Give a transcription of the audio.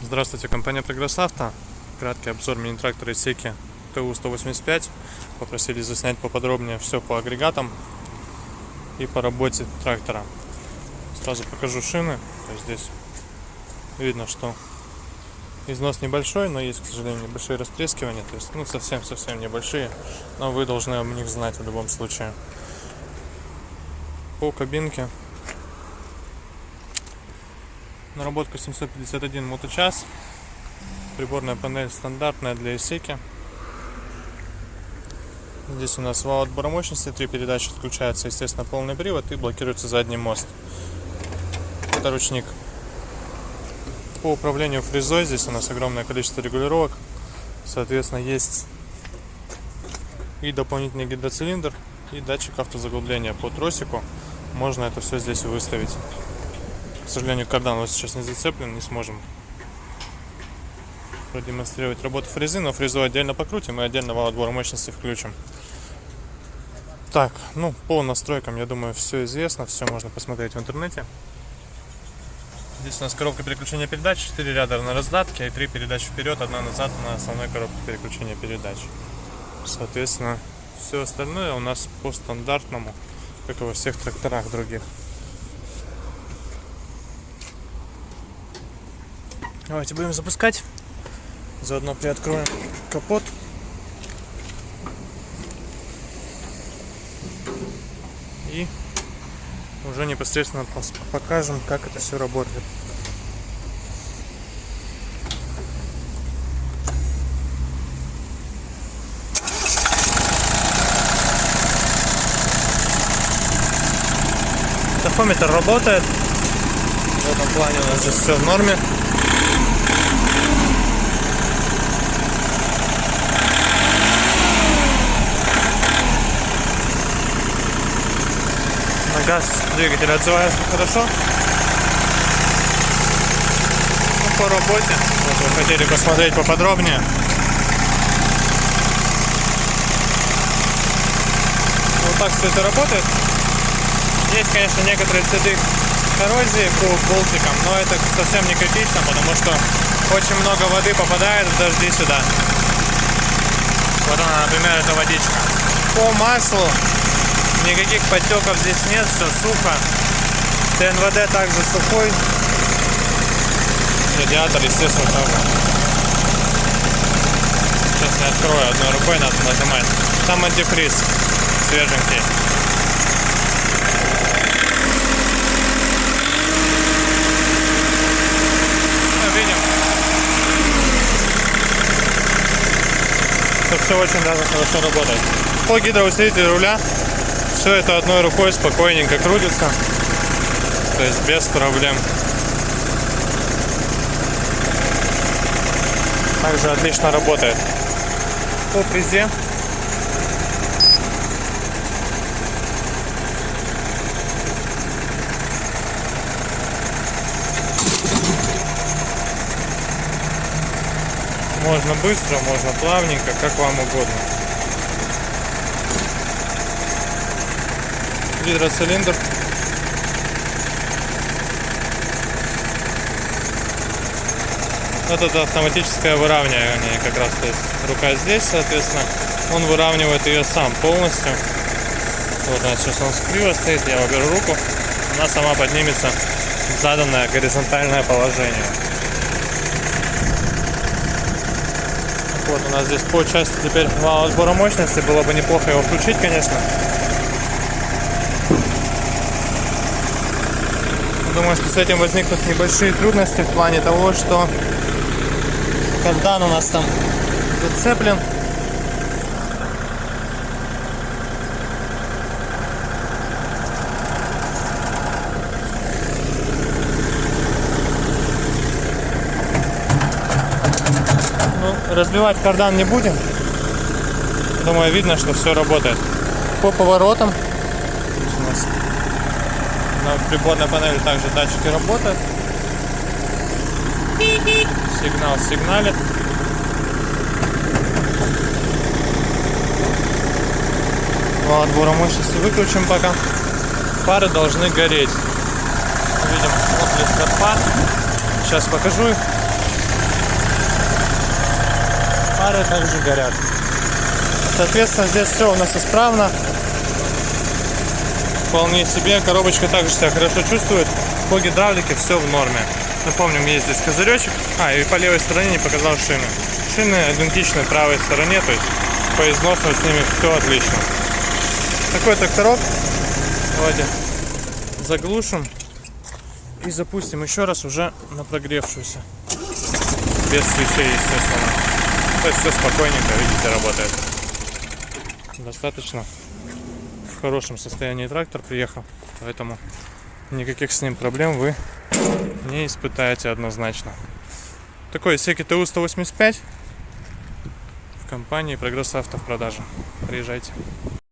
Здравствуйте, компания Прогресс Авто. Краткий обзор мини-трактора Исеки ТУ-185. Попросили заснять поподробнее все по агрегатам и по работе трактора. Сразу покажу шины. То есть здесь видно, что износ небольшой, но есть, к сожалению, небольшие растрескивания. То есть, совсем небольшие, но вы должны об них знать в любом случае. По кабинке. Наработка 751 моточас. Приборная панель стандартная для Исеки. Здесь у нас вал отбора мощности, 3 передачи, отключается, естественно, полный привод и блокируется задний мост. Это ручник. По управлению фрезой здесь у нас огромное количество регулировок. Соответственно, есть и дополнительный гидроцилиндр, и датчик автозаглубления по тросику. Можно это все здесь выставить. К сожалению, кардан у нас сейчас не зацеплен, не сможем продемонстрировать работу фрезы, но фрезу отдельно покрутим и отдельно вал отбора мощности включим. Так, по настройкам, я думаю, все известно, все можно посмотреть в интернете. Здесь у нас коробка переключения передач, 4 ряда на раздатке и 3 передачи вперед, 1 назад на основной коробке переключения передач. Соответственно, все остальное у нас по стандартному, как и во всех тракторах других. Давайте будем запускать. Заодно приоткроем капот. И уже непосредственно покажем, как это все работает. Тахометр работает. В этом плане у нас здесь все в норме. Газ двигатель отзывается хорошо. По работе, вот вы хотели посмотреть поподробнее. Вот так все это работает. Есть, конечно, некоторые следы коррозии по болтикам, но это совсем не критично, потому что очень много воды попадает в дожди сюда. Вот она, например, эта водичка. По маслу никаких подтеков здесь нет, все сухо. ТНВД также сухой. Радиатор, естественно, тоже. Сейчас я открою, одной рукой надо нажимать. Там антифриз свеженький. Видим, что все очень даже хорошо работает. По гидроусилителю руля все это одной рукой спокойненько крутится, то есть без проблем. Также отлично работает. По фрезе можно быстро, можно плавненько, как вам угодно. Гидроцилиндр. Это автоматическое выравнивание как раз, то есть рука здесь, соответственно, он выравнивает ее сам полностью. Вот она сейчас у нас криво стоит, я уберу руку, она сама поднимется в заданное горизонтальное положение. Вот у нас здесь по части теперь вал отбора мощности, было бы неплохо его включить, конечно. Думаю, что с этим возникнут небольшие трудности в плане того, что кардан у нас там зацеплен. Разбивать кардан не будем. Думаю, видно, что все работает. По поворотам у нас на приборной панели также датчики работают. Сигнал сигналит. Вал отбора мощности выключим пока. Фары должны гореть. Видим отблеск от фар. Сейчас покажу их. Фары также горят. Соответственно, здесь все у нас исправно. Вполне себе. Коробочка также себя хорошо чувствует. По гидравлике все в норме. Напомним, есть здесь козыречек. И по левой стороне не показал шины. Шины идентичны правой стороне, то есть по износу с ними все отлично. Такой тракторок. Давайте заглушим и запустим еще раз уже на прогревшуюся. Без свечей, естественно. То есть все спокойненько, видите, работает. Достаточно в хорошем состоянии трактор приехал, поэтому никаких с ним проблем вы не испытаете однозначно. Такой Исеки ТУ-185 в компании Прогресс Авто в продаже. Приезжайте.